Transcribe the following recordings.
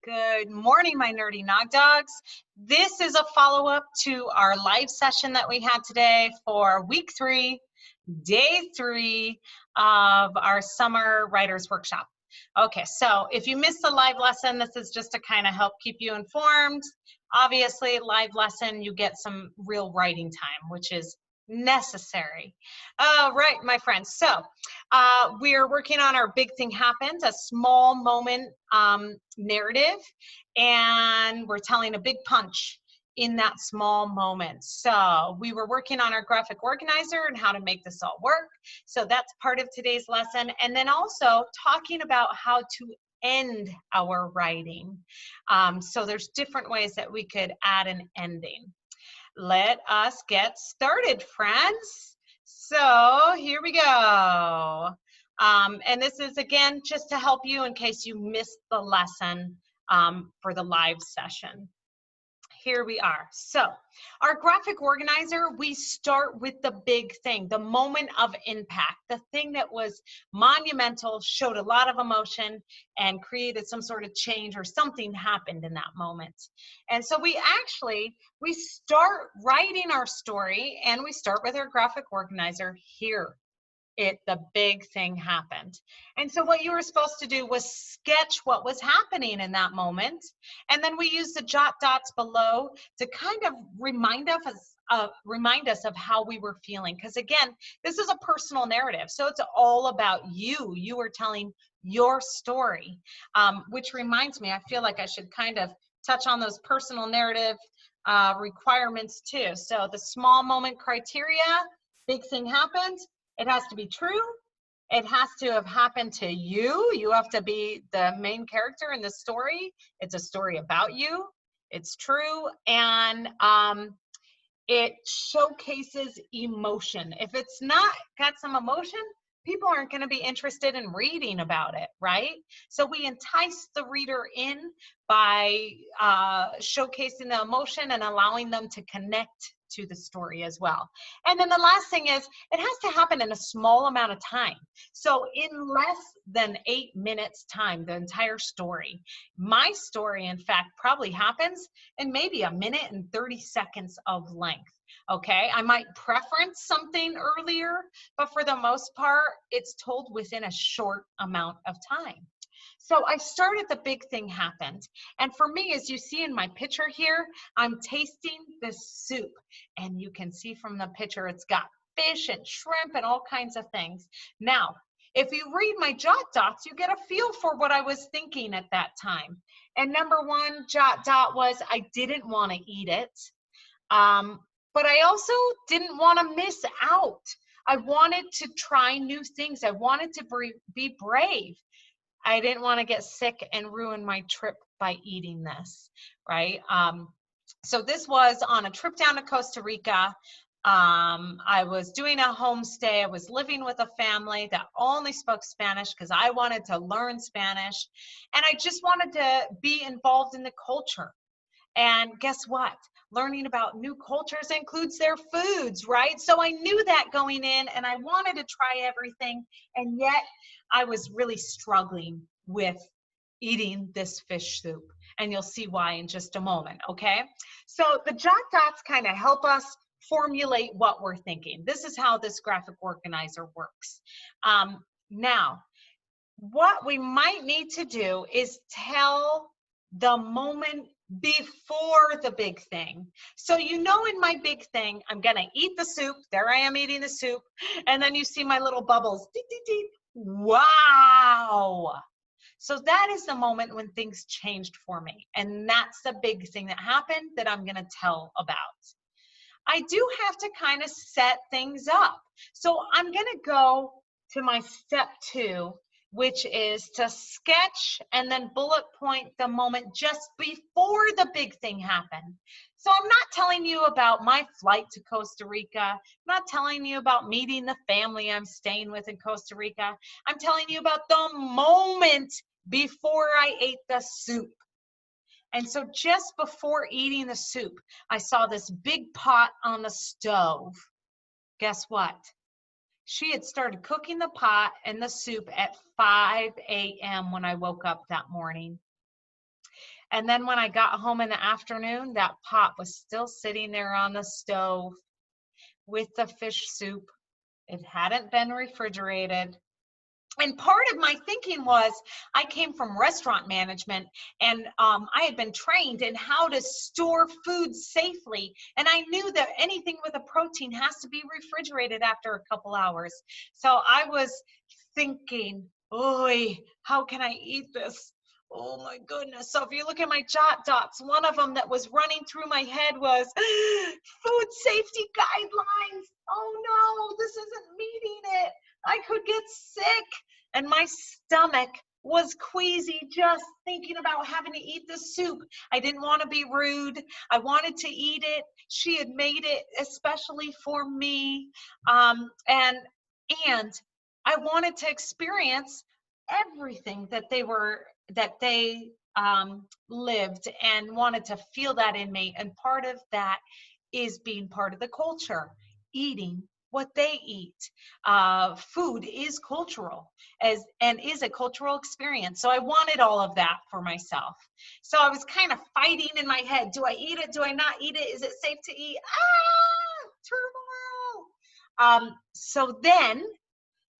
Good morning, my nerdy Nawg-Dawgs. This is a follow-up to our live session that we had today for week 3, day 3 of our summer writers workshop. Okay, so if you missed the live lesson, this is just to kind of help keep you informed. Obviously, live lesson, you get some real writing time, which is necessary. All right, my friends. So we're working on our Big Thing Happens, a small moment narrative, and we're telling a big punch in that small moment. So we were working on our graphic organizer and how to make this all work. So that's part of today's lesson. And then also talking about how to end our writing. So there's different ways that we could add an ending. Let us get started, friends. So here we go. And this is, again, just to help you in case you missed the lesson for the live session. Here we are. So our graphic organizer, we start with the big thing, the moment of impact, the thing that was monumental, showed a lot of emotion, and created some sort of change or something happened in that moment. And so we start writing our story, and we start with our graphic organizer here. The big thing happened. And so what you were supposed to do was sketch what was happening in that moment. And then we use the jot dots below to kind of remind us of how we were feeling. Because again, this is a personal narrative. So it's all about you. You are telling your story, which reminds me, I feel like I should kind of touch on those personal narrative requirements too. So the small moment criteria, big thing happened. It has to be true. It has to have happened to you. You have to be the main character in the story. It's a story about you. It's true. And it showcases emotion. If it's not got some emotion, people aren't going to be interested in reading about it, right? So we entice the reader in by showcasing the emotion and allowing them to connect to the story as well. And then the last thing is, it has to happen in a small amount of time. So in less than 8 minutes time, the entire story. My story, in fact, probably happens in maybe 1 minute and 30 seconds of length. Okay, I might preference something earlier, but for the most part, it's told within a short amount of time. So I started the big thing happened. And for me, as you see in my picture here, I'm tasting this soup. And you can see from the picture, it's got fish and shrimp and all kinds of things. Now, if you read my jot dots, you get a feel for what I was thinking at that time. And number one jot dot was I didn't want to eat it. But I also didn't want to miss out. I wanted to try new things. I wanted to be brave. I didn't want to get sick and ruin my trip by eating this, right? So this was on a trip down to Costa Rica. I was doing a homestay. I was living with a family that only spoke Spanish because I wanted to learn Spanish. And I just wanted to be involved in the culture. And guess what? Learning about new cultures includes their foods, right? So I knew that going in, and I wanted to try everything. And yet I was really struggling with eating this fish soup. And you'll see why in just a moment, okay? So the jot dots kind of help us formulate what we're thinking. This is how this graphic organizer works. Now, what we might need to do is tell the moment before the big thing. So you know, in my big thing, I'm gonna eat the soup. There I am eating the soup. And then you see my little bubbles. Deep, deep, deep. Wow. So that is the moment when things changed for me. And that's the big thing that happened that I'm gonna tell about. I do have to kind of set things up. So I'm gonna go to my step 2, which is to sketch and then bullet point the moment just before the big thing happened. So I'm not telling you about my flight to Costa Rica. I'm not telling you about meeting the family I'm staying with in Costa Rica. I'm telling you about the moment before I ate the soup. And so just before eating the soup, I saw this big pot on the stove. Guess what? She had started cooking the pot and the soup at 5 a.m. when I woke up that morning. And then when I got home in the afternoon, that pot was still sitting there on the stove with the fish soup. It hadn't been refrigerated. And part of my thinking was I came from restaurant management, and I had been trained in how to store food safely. And I knew that anything with a protein has to be refrigerated after a couple hours. So I was thinking, "Oy, how can I eat this? Oh my goodness." So if you look at my jot dots, one of them that was running through my head was food safety guidelines. Oh no, this isn't meeting it. I could get sick. And my stomach was queasy just thinking about having to eat the soup. I didn't want to be rude. I wanted to eat it. She had made it especially for me. And I wanted to experience everything that they lived, and wanted to feel that in me. And part of that is being part of the culture, eating what they eat. Food is cultural, and is a cultural experience. So I wanted all of that for myself. So I was kind of fighting in my head. Do I eat it? Do I not eat it? Is it safe to eat? Turmoil. So then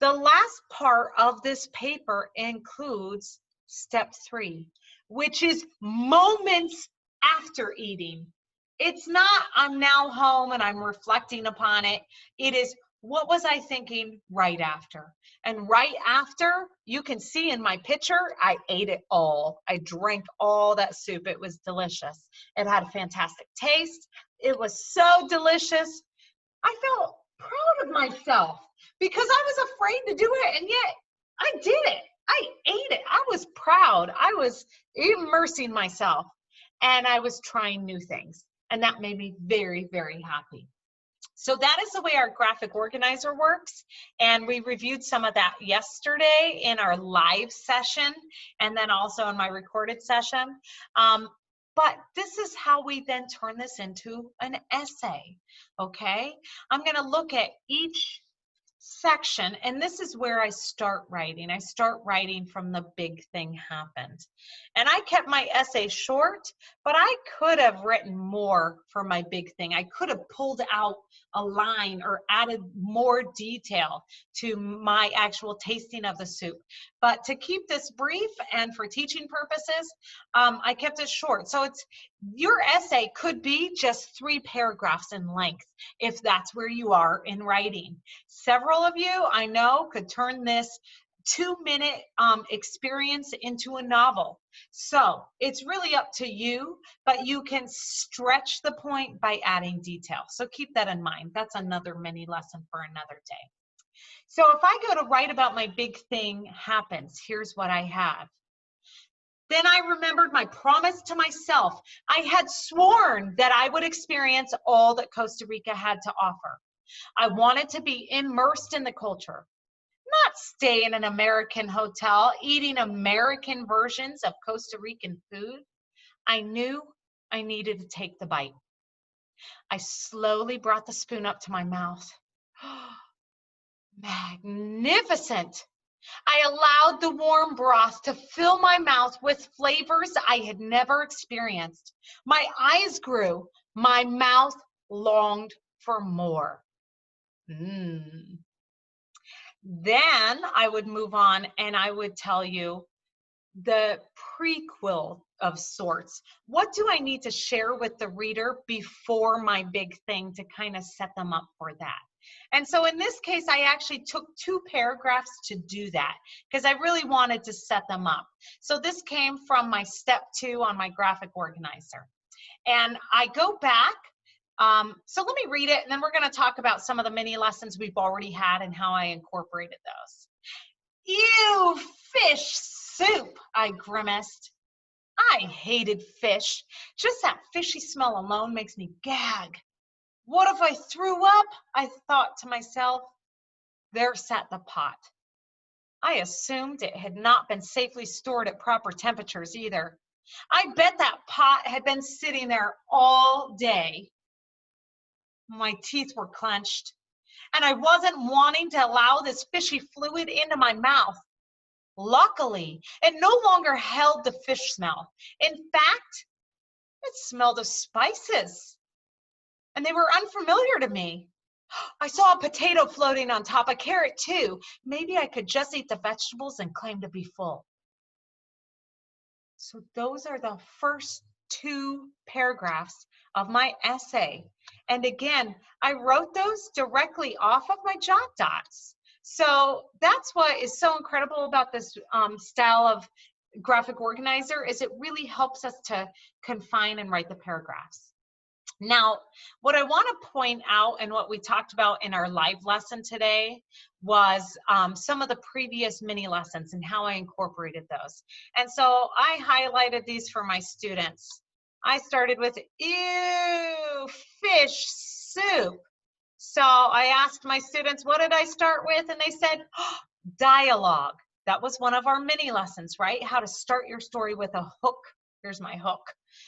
the last part of this paper includes step 3, which is moments after eating. It's not I'm now home and I'm reflecting upon it. It is, what was I thinking right after? And right after, you can see in my picture, I ate it all. I drank all that soup. It was delicious. It had a fantastic taste. It was so delicious. I felt proud of myself because I was afraid to do it, and yet I did it. I ate it. I was proud. I was immersing myself, and I was trying new things, and that made me very, very happy. So that is the way our graphic organizer works, and we reviewed some of that yesterday in our live session, and then also in my recorded session. But this is how we then turn this into an essay, okay? I'm going to look at each section, and this is where I start writing. I start writing from the big thing happened. And I kept my essay short, but I could have written more for my big thing. I could have pulled out a line or added more detail to my actual tasting of the soup. But to keep this brief and for teaching purposes, I kept it short. So your essay could be just 3 paragraphs in length if that's where you are in writing. Several of you I know could turn this 2-minute experience into a novel. So it's really up to you, but you can stretch the point by adding detail. So keep that in mind. That's another mini lesson for another day. So if I go to write about my big thing happens, here's what I have. Then I remembered my promise to myself. I had sworn that I would experience all that Costa Rica had to offer. I wanted to be immersed in the culture, not stay in an American hotel eating American versions of Costa Rican food. I knew I needed to take the bite. I slowly brought the spoon up to my mouth. Magnificent! I allowed the warm broth to fill my mouth with flavors I had never experienced. My eyes grew. My mouth longed for more. Then I would move on and I would tell you the prequel of sorts. What do I need to share with the reader before my big thing to kind of set them up for that? And so in this case, I actually took 2 paragraphs to do that because I really wanted to set them up. So this came from my step 2 on my graphic organizer. And I go back. So let me read it, and then we're going to talk about some of the mini lessons we've already had and how I incorporated those. Ew, fish soup, I grimaced. I hated fish. Just that fishy smell alone makes me gag. What if I threw up? I thought to myself. There sat the pot. I assumed it had not been safely stored at proper temperatures either. I bet that pot had been sitting there all day. My teeth were clenched, and I wasn't wanting to allow this fishy fluid into my mouth. Luckily, it no longer held the fish smell. In fact, it smelled of spices, and they were unfamiliar to me. I saw a potato floating on top, a carrot too. Maybe I could just eat the vegetables and claim to be full. So those are the first two paragraphs of my essay. And again, I wrote those directly off of my jot dots. So that's what is so incredible about this style of graphic organizer, is it really helps us to confine and write the paragraphs. Now, what I want to point out and what we talked about in our live lesson today was some of the previous mini lessons and how I incorporated those. And so I highlighted these for my students. I started with, ew, fish soup. So I asked my students, what did I start with? And they said, oh, dialogue. That was one of our mini lessons, right? How to start your story with a hook. Here's my hook.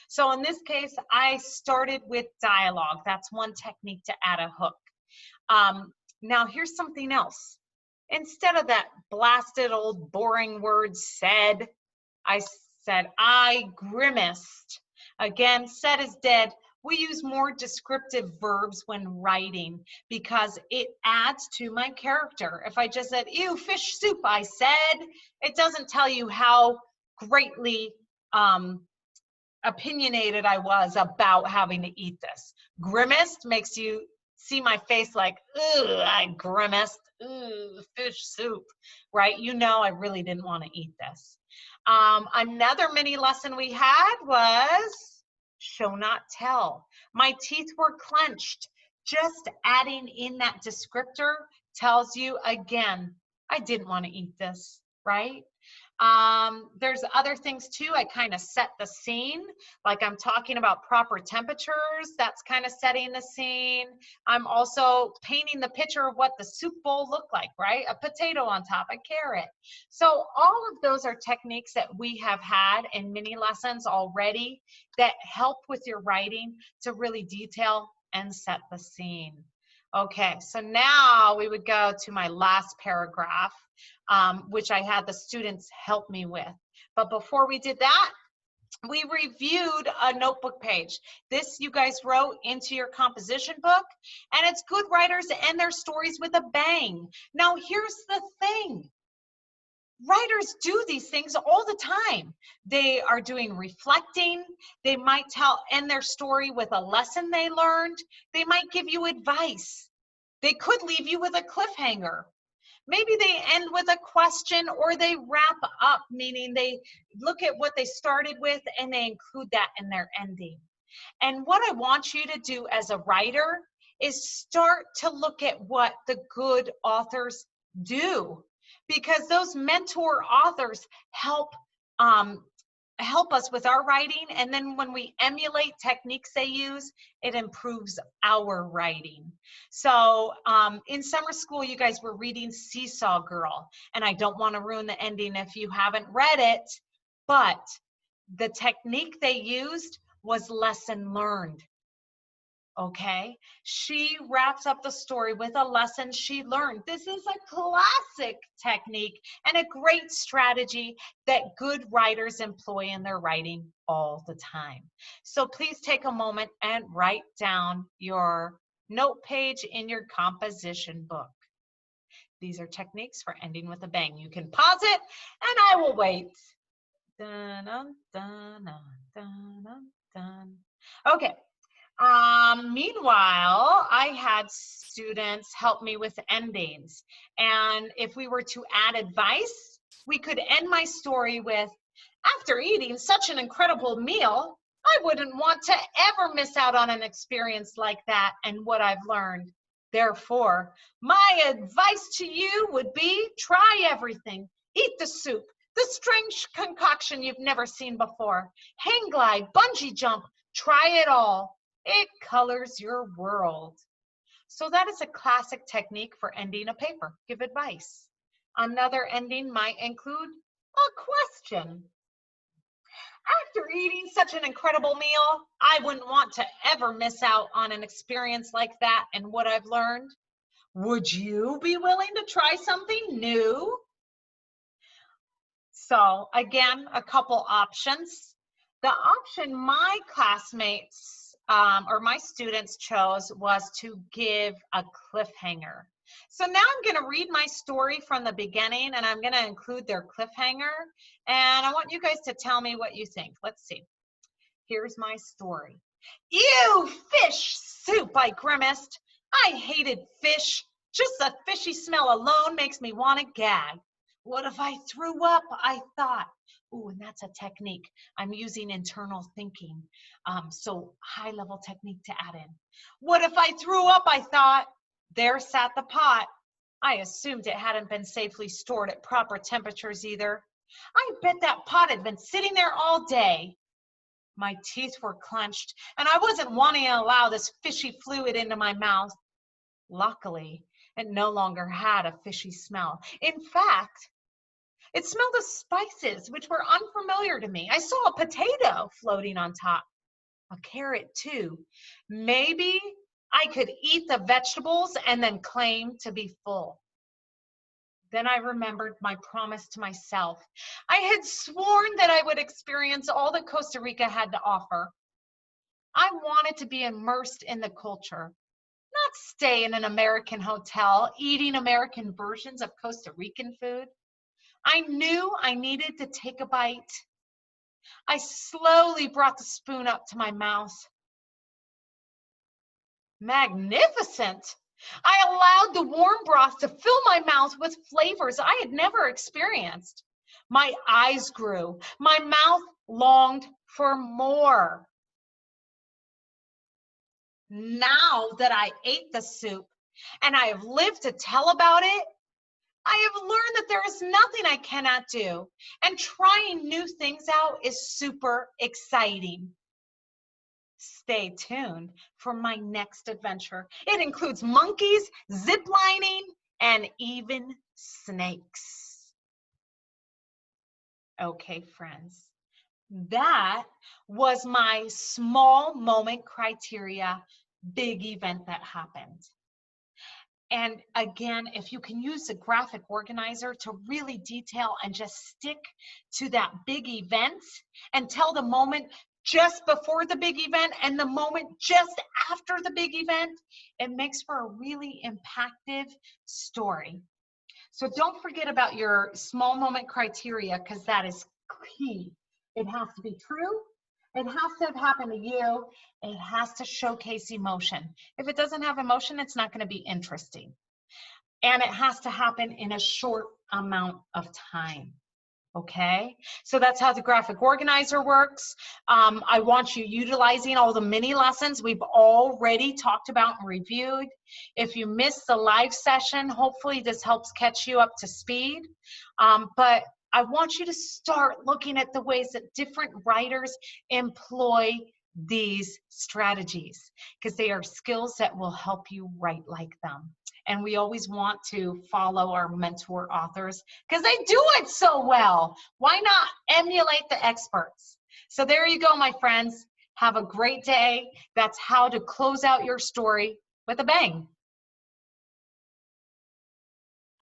So in this case, I started with dialogue. That's one technique to add a hook. Now here's something else. Instead of that blasted old boring word said, I said, I grimaced. Again, said is dead. We use more descriptive verbs when writing because it adds to my character. If I just said, ew, fish soup, I said, it doesn't tell you how greatly opinionated I was about having to eat this. Grimaced makes you see my face like, ugh, I grimaced, ugh, fish soup, right? You know I really didn't want to eat this. Another mini lesson we had was show not tell. My teeth were clenched. Just adding in that descriptor tells you again, I didn't want to eat this, right? There's other things too. I kind of set the scene, like I'm talking about proper temperatures. That's kind of setting the scene. I'm also painting the picture of what the soup bowl looked like, right? A potato on top, a carrot. So all of those are techniques that we have had in mini lessons already that help with your writing to really detail and set the scene. Okay, so now we would go to my last paragraph, which I had the students help me with. But before we did that, we reviewed a notebook page. This you guys wrote into your composition book, and it's good writers end their stories with a bang. Now here's the thing. Writers do these things all the time. They are doing reflecting. They might end their story with a lesson they learned. They might give you advice. They could leave you with a cliffhanger. Maybe they end with a question, or they wrap up, meaning they look at what they started with and they include that in their ending. And what I want you to do as a writer is start to look at what the good authors do, because those mentor authors help us with our writing, and then when we emulate techniques they use, it improves our writing. So in summer school, you guys were reading Seesaw Girl, and I don't want to ruin the ending if you haven't read it, but the technique they used was lesson learned. Okay, she wraps up the story with a lesson she learned. This is a classic technique and a great strategy that good writers employ in their writing all the time. So please take a moment and write down your note page in your composition book. These are techniques for ending with a bang. You can pause it and I will wait. Dun, dun, dun, dun, dun, dun. Okay. Meanwhile, I had students help me with endings. And if we were to add advice, we could end my story with, after eating such an incredible meal, I wouldn't want to ever miss out on an experience like that and what I've learned. Therefore, my advice to you would be try everything. Eat the soup, the strange concoction you've never seen before. Hang glide, bungee jump, try it all. It colors your world. So that is a classic technique for ending a paper. Give advice. Another ending might include a question. After eating such an incredible meal, I wouldn't want to ever miss out on an experience like that and what I've learned. Would you be willing to try something new? So again, a couple options. The option my classmates or my students chose was to give a cliffhanger. So now I'm going to read my story from the beginning, and I'm going to include their cliffhanger. And I want you guys to tell me what you think. Let's see. Here's my story. Ew, fish soup, I grimaced. I hated fish. Just the fishy smell alone makes me want to gag. What if I threw up? I thought. Ooh, and that's a technique. I'm using internal thinking. So high level technique to add in. What if I threw up? I thought. There sat the pot. I assumed it hadn't been safely stored at proper temperatures either. I bet that pot had been sitting there all day. My teeth were clenched, and I wasn't wanting to allow this fishy fluid into my mouth. Luckily, it no longer had a fishy smell. In fact, it smelled of spices, which were unfamiliar to me. I saw a potato floating on top, a carrot too. Maybe I could eat the vegetables and then claim to be full. Then I remembered my promise to myself. I had sworn that I would experience all that Costa Rica had to offer. I wanted to be immersed in the culture, not stay in an American hotel eating American versions of Costa Rican food. I knew I needed to take a bite. I slowly brought the spoon up to my mouth. Magnificent! I allowed the warm broth to fill my mouth with flavors I had never experienced. My eyes grew. My mouth longed for more. Now that I ate the soup and I have lived to tell about it, I have learned that there is nothing I cannot do, and trying new things out is super exciting. Stay tuned for my next adventure. It includes monkeys, zip lining, and even snakes. Okay, friends, that was my small moment criteria big event that happened. And again, if you can use a graphic organizer to really detail and just stick to that big event and tell the moment just before the big event and the moment just after the big event, it makes for a really impactful story. So don't forget about your small moment criteria, because that is key. It has to be true. It has to have happened to you. It has to showcase emotion. If it doesn't have emotion, it's not going to be interesting. And it has to happen in a short amount of time. Okay, so that's how the graphic organizer works. I want you utilizing all the mini lessons we've already talked about and reviewed. If you missed the live session, hopefully this helps catch you up to speed. But I want you to start looking at the ways that different writers employ these strategies, because they are skills that will help you write like them. And we always want to follow our mentor authors because they do it so well. Why not emulate the experts? So there you go, my friends. Have a great day. That's how to close out your story with a bang.